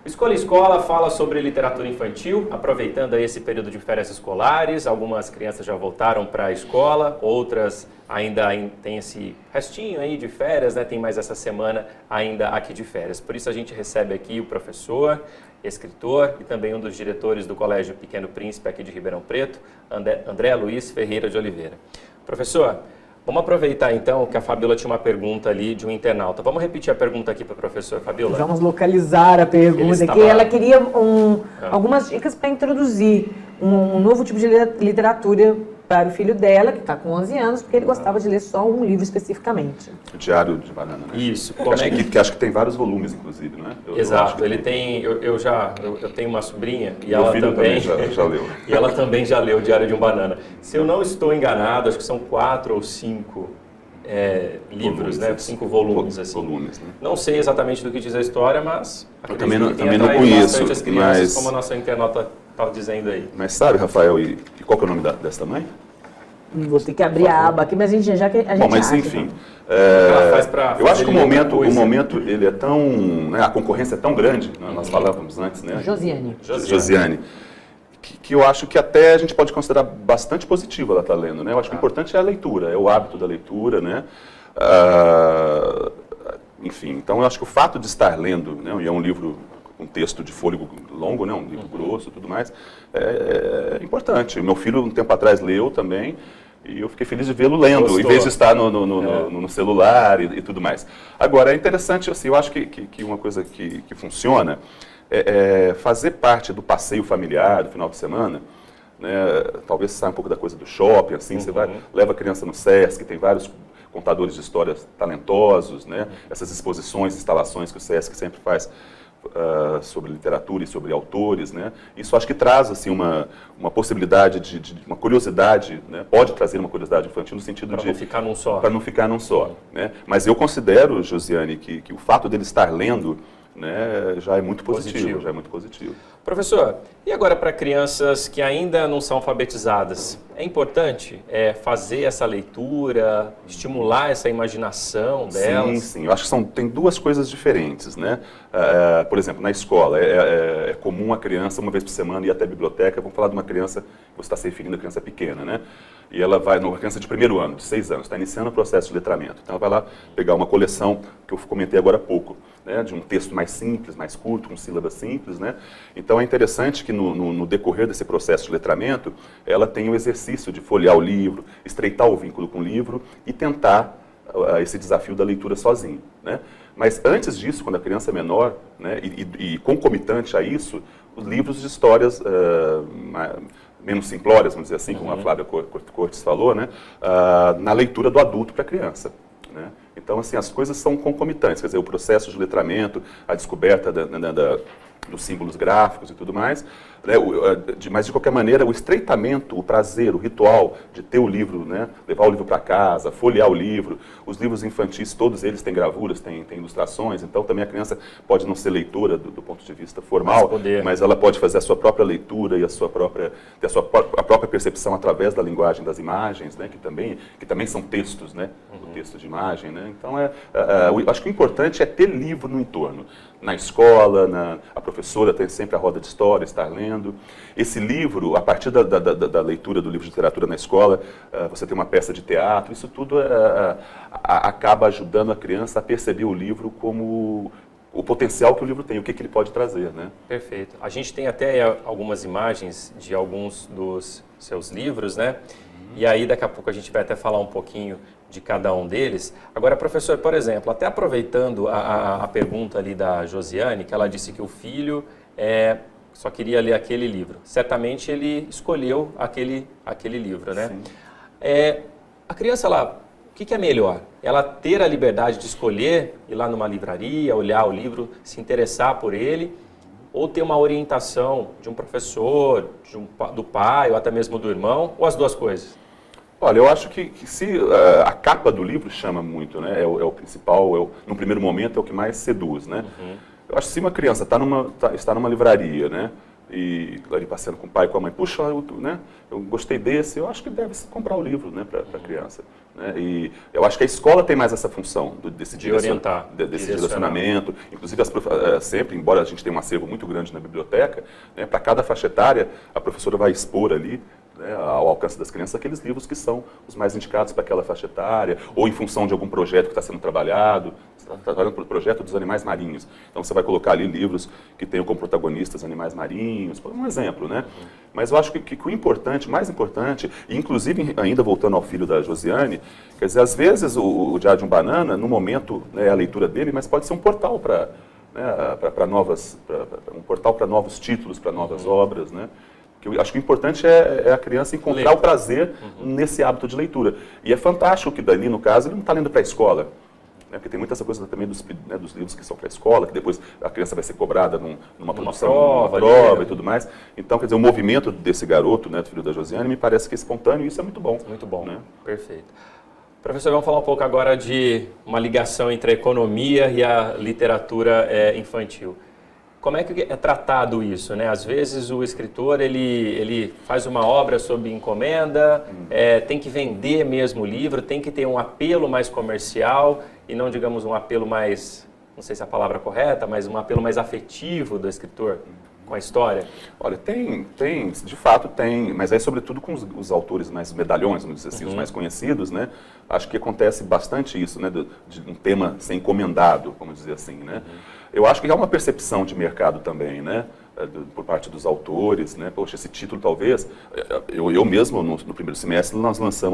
Escolha Escola fala sobre literatura infantil, aproveitando aí esse período de férias escolares. Algumas crianças já voltaram para a escola, outras ainda têm esse restinho aí de férias, né? Tem mais essa semana ainda aqui de férias. Por isso a gente recebe aqui o professor, escritor e também um dos diretores do Colégio Pequeno Príncipe aqui de Ribeirão Preto, André Luiz Ferreira de Oliveira. Professor, vamos aproveitar então que a Fabíola tinha uma pergunta ali de um internauta. Vamos repetir a pergunta aqui para o professor, Fabíola? Vamos localizar a pergunta, que ela queria algumas dicas para introduzir um novo tipo de literatura para o filho dela, que está com 11 anos, porque ele gostava de ler só um livro especificamente. O Diário de Banana, né? Isso. Acho que tem vários volumes, inclusive, não é? Exato. Ele tem, eu tenho uma sobrinha e Meu ela filho também já leu. E ela também já leu o Diário de um Banana. Se eu não estou enganado, acho que são 4 ou 5 livros, né? 5 volumes, assim. Volumes, né? Não sei exatamente do que diz a história, mas eu também não atraído conheço, bastante as crianças, mas... como a nossa internauta está dizendo aí. Mas sabe, Rafael, e qual que é o nome dessa mãe? Vou ter que abrir a aba aqui, mas a gente Bom, mas enfim, eu acho que o momento ele é tão, né, a concorrência é tão grande, né, nós falávamos antes, né? Josiane. Que eu acho que até a gente pode considerar bastante positivo ela estar lendo, né? Eu acho que o importante é a leitura, é o hábito da leitura, né? Enfim, então eu acho que o fato de estar lendo, né, e é um livro um texto de fôlego longo, né, um livro grosso e tudo mais, é importante. Meu filho, um tempo atrás, leu também, e eu fiquei feliz de vê-lo lendo, Gostou. em vez de estar no celular e tudo mais. Agora, é interessante, assim, eu acho que uma coisa que funciona é fazer parte do passeio familiar do final de semana, né, talvez saia um pouco da coisa do shopping, assim, você leva a criança no Sesc, tem vários contadores de histórias talentosos, né, essas exposições, instalações que o Sesc sempre faz, sobre literatura e sobre autores, né? Isso acho que traz assim uma possibilidade de uma curiosidade, né? Pode trazer uma curiosidade infantil no sentido para não ficar num só. Para não ficar num só, né? Mas eu considero, Josiane, que o fato dele estar lendo, né, já é muito positivo, já é muito positivo. Professor, e agora para crianças que ainda não são alfabetizadas, é importante fazer essa leitura, estimular essa imaginação delas? Sim, eu acho que tem duas coisas diferentes, né? Por exemplo, na escola, é comum a criança, uma vez por semana, ir até a biblioteca. Vamos falar de uma criança, você está se referindo a criança pequena, né? E ela vai, uma criança de primeiro ano, de 6 anos, está iniciando o processo de letramento. Então ela vai lá pegar uma coleção, que eu comentei agora há pouco, né, de um texto mais simples, mais curto, com sílabas simples, né? Então é interessante que no decorrer desse processo de letramento, ela tenha o exercício de folhear o livro, estreitar o vínculo com o livro e tentar esse desafio da leitura sozinho, né? Mas antes disso, quando a criança é menor, né, e concomitante a isso, os livros de histórias menos simplórias, vamos dizer assim, como a Flávia Cortes falou, né, na leitura do adulto para a criança, né? Então, assim, as coisas são concomitantes, quer dizer, o processo de letramento, a descoberta dos símbolos gráficos e tudo mais, né, mas de qualquer maneira o estreitamento, o prazer, o ritual de ter o livro, né, levar o livro para casa, folhear o livro, os livros infantis, todos eles têm gravuras, têm ilustrações, então também a criança pode não ser leitora do ponto de vista formal, mas ela pode fazer a sua própria leitura e ter a própria percepção através da linguagem das imagens, né, que também são textos, né, o texto de imagem, né? Então acho que o importante é ter livro no entorno, na escola, a professora tem sempre a roda de história, estar lendo. Esse livro, a partir da leitura do livro de literatura na escola, você tem uma peça de teatro, isso tudo acaba ajudando a criança a perceber o livro como o potencial que o livro tem, o que ele pode trazer, né? Perfeito. A gente tem até algumas imagens de alguns dos seus livros, né? E aí daqui a pouco a gente vai até falar um pouquinho de cada um deles. Agora, professor, por exemplo, até aproveitando a pergunta ali da Josiane, que ela disse que o filho só queria ler aquele livro. Certamente ele escolheu aquele livro, né? A criança, o que é melhor? Ela ter a liberdade de escolher, ir lá numa livraria, olhar o livro, se interessar por ele, ou ter uma orientação de um professor, do pai, ou até mesmo do irmão, ou as duas coisas? Olha, eu acho que se a capa do livro chama muito, né? É o principal, no primeiro momento é o que mais seduz, né? Eu acho que se uma criança está numa livraria, né? E ali passeando com o pai e com a mãe, puxa, né? Eu gostei desse, eu acho que deve-se comprar o livro, né, para a criança. né? E eu acho que a escola tem mais essa função desse orientar, desse direcionamento. Inclusive, sempre, embora a gente tenha um acervo muito grande na biblioteca, né, para cada faixa etária, a professora vai expor ali, né, ao alcance das crianças, aqueles livros que são os mais indicados para aquela faixa etária, ou em função de algum projeto que está sendo trabalhado. Você está trabalhando para o projeto dos animais marinhos. Então, você vai colocar ali livros que tenham como protagonistas animais marinhos, por um exemplo, né? Mas eu acho que o importante, mais importante, e inclusive, ainda voltando ao filho da Josiane, quer dizer, às vezes o Diário de um Banana, no momento, né, é a leitura dele, mas pode ser um portal para, né, um portal para novos títulos, para novas obras, né? Que eu acho que o importante é a criança encontrar o prazer nesse hábito de leitura. E é fantástico que dali, no caso, ele não está lendo para a escola. Né? Porque tem muita essa coisa também dos livros que são para a escola, que depois a criança vai ser cobrada numa produção, prova e tudo mais. Então, quer dizer, o movimento desse garoto, né, do filho da Josiane, me parece que é espontâneo e isso é muito bom. Muito bom, né? Perfeito. Professor, vamos falar um pouco agora de uma ligação entre a economia e a literatura infantil. Como é que é tratado isso, né? Às vezes o escritor ele faz uma obra sob encomenda, tem que vender mesmo o livro, tem que ter um apelo mais comercial e não, digamos, um apelo mais, não sei se é a palavra correta, mas um apelo mais afetivo do escritor com a história. Olha, de fato tem, mas aí sobretudo com os autores mais medalhões, vamos dizer assim, os mais conhecidos, né? Acho que acontece bastante isso, né? De um tema ser encomendado, vamos dizer assim, né? Eu acho que há uma percepção de mercado também, né? Por parte dos autores, né? Poxa, esse título talvez, eu mesmo no primeiro semestre nós lancei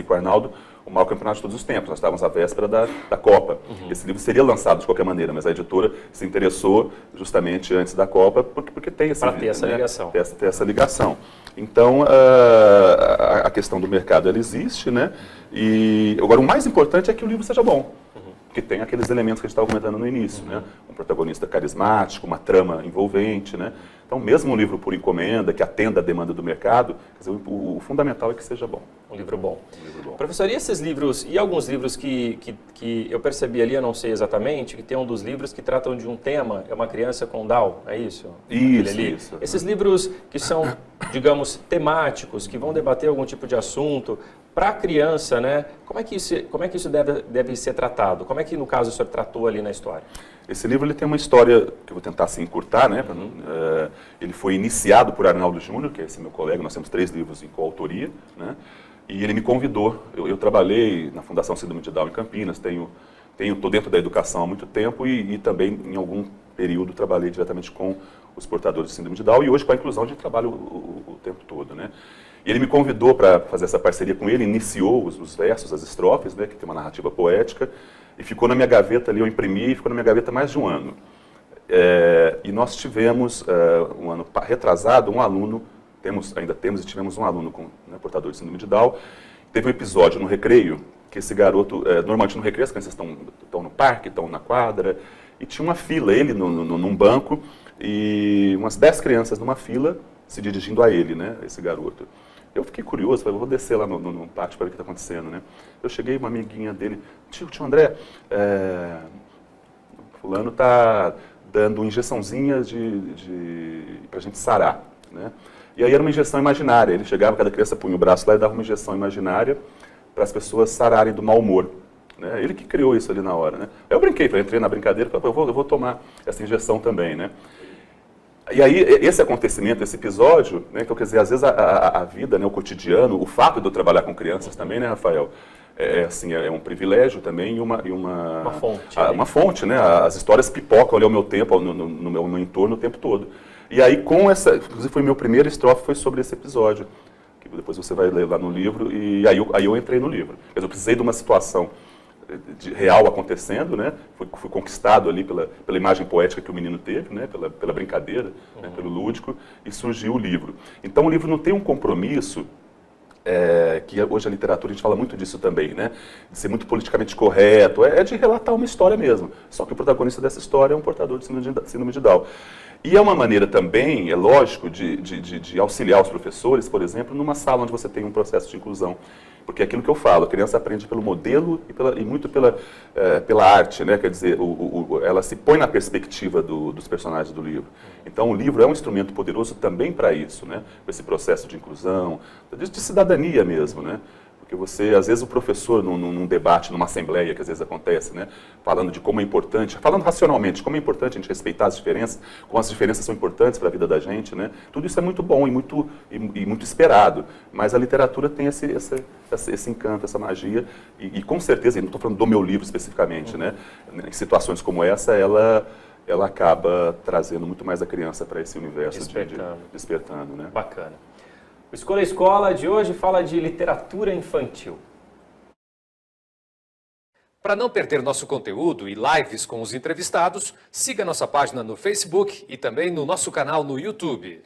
com o Arnaldo o maior campeonato de todos os tempos, nós estávamos à véspera da Copa. Esse livro seria lançado de qualquer maneira, mas a editora se interessou justamente antes da Copa porque tem essa ligação. Tem essa ligação. Então, a questão do mercado, ela existe, né? E agora o mais importante é que o livro seja bom. Porque tem aqueles elementos que a gente estava comentando no início, né? Um protagonista carismático, uma trama envolvente, né? Então, mesmo um livro por encomenda, que atenda a demanda do mercado, quer dizer, o fundamental é que seja bom. Um livro bom. Professor, e esses livros, e alguns livros que eu percebi ali, eu não sei exatamente, que tem um dos livros que tratam de um tema, é uma criança com Down, é isso? Isso. Esses livros que são, digamos, temáticos, que vão debater algum tipo de assunto, para a criança, né? Como é que isso deve ser tratado? Como é que, no caso, o senhor tratou ali na história? Esse livro ele tem uma história que eu vou tentar assim, encurtar, né? Ele foi iniciado por Arnaldo Júnior, que é esse meu colega, nós temos 3 livros em coautoria, né? E ele me convidou. Eu trabalhei na Fundação Síndrome de Down em Campinas, estou dentro da educação há muito tempo e também, em algum período, trabalhei diretamente com os portadores de Síndrome de Down e hoje com a inclusão a gente trabalha o tempo todo, né? E ele me convidou para fazer essa parceria com ele, iniciou os versos, as estrofes, né, que tem uma narrativa poética, e ficou na minha gaveta ali, eu imprimi, e ficou na minha gaveta mais de um ano. E nós tivemos, um ano retrasado, um aluno, ainda temos e tivemos um aluno portador de síndrome de Down. Teve um episódio no recreio, que esse garoto, normalmente no recreio as crianças estão no parque, estão na quadra, e tinha uma fila, ele num banco, e umas 10 crianças numa fila se dirigindo a ele, né, esse garoto. Eu fiquei curioso, falei, vou descer lá no pátio para ver o que está acontecendo, né. Eu cheguei, uma amiguinha dele, tio André, fulano está dando injeçãozinha para a gente sarar, né. E aí era uma injeção imaginária, ele chegava, cada criança punha o braço lá e dava uma injeção imaginária para as pessoas sararem do mau humor. Né? Ele que criou isso ali na hora, né. Eu brinquei, entrei na brincadeira, falei, eu vou tomar essa injeção também, né. E aí, esse acontecimento, esse episódio, né, então, quer dizer, às vezes a vida, né, o cotidiano, o fato de eu trabalhar com crianças também, né, Rafael, é um privilégio também e uma fonte. Uma fonte, né, as histórias pipocam ali ao meu tempo, no meu entorno o tempo todo. E aí, inclusive foi meu primeiro estrofe, foi sobre esse episódio, que depois você vai ler lá no livro, e aí eu entrei no livro. Eu precisei de uma situação real acontecendo, né? Fui conquistado ali pela imagem poética que o menino teve, né? Pela brincadeira, né? Pelo lúdico, e surgiu o livro. Então o livro não tem um compromisso, que hoje a literatura a gente fala muito disso também, né? De ser muito politicamente correto, é de relatar uma história mesmo. Só que o protagonista dessa história é um portador de síndrome de Down. E é uma maneira também, é lógico, de auxiliar os professores, por exemplo, numa sala onde você tem um processo de inclusão. Porque é aquilo que eu falo, a criança aprende pelo modelo e muito pela arte, né? Quer dizer, ela se põe na perspectiva dos personagens do livro. Então o livro é um instrumento poderoso também para isso, né? Para esse processo de inclusão, de cidadania mesmo, né? Porque você, às vezes o professor, num debate, numa assembleia, que às vezes acontece, né, falando de como é importante, falando racionalmente, como é importante a gente respeitar as diferenças, como as diferenças são importantes para a vida da gente, né, tudo isso é muito bom e muito esperado, mas a literatura tem esse encanto, essa magia, e com certeza, e não estou falando do meu livro especificamente, né, em situações como essa, ela acaba trazendo muito mais a criança para esse universo, despertando, né. Bacana. O Escolha Escola de hoje fala de literatura infantil. Para não perder nosso conteúdo e lives com os entrevistados, siga nossa página no Facebook e também no nosso canal no YouTube.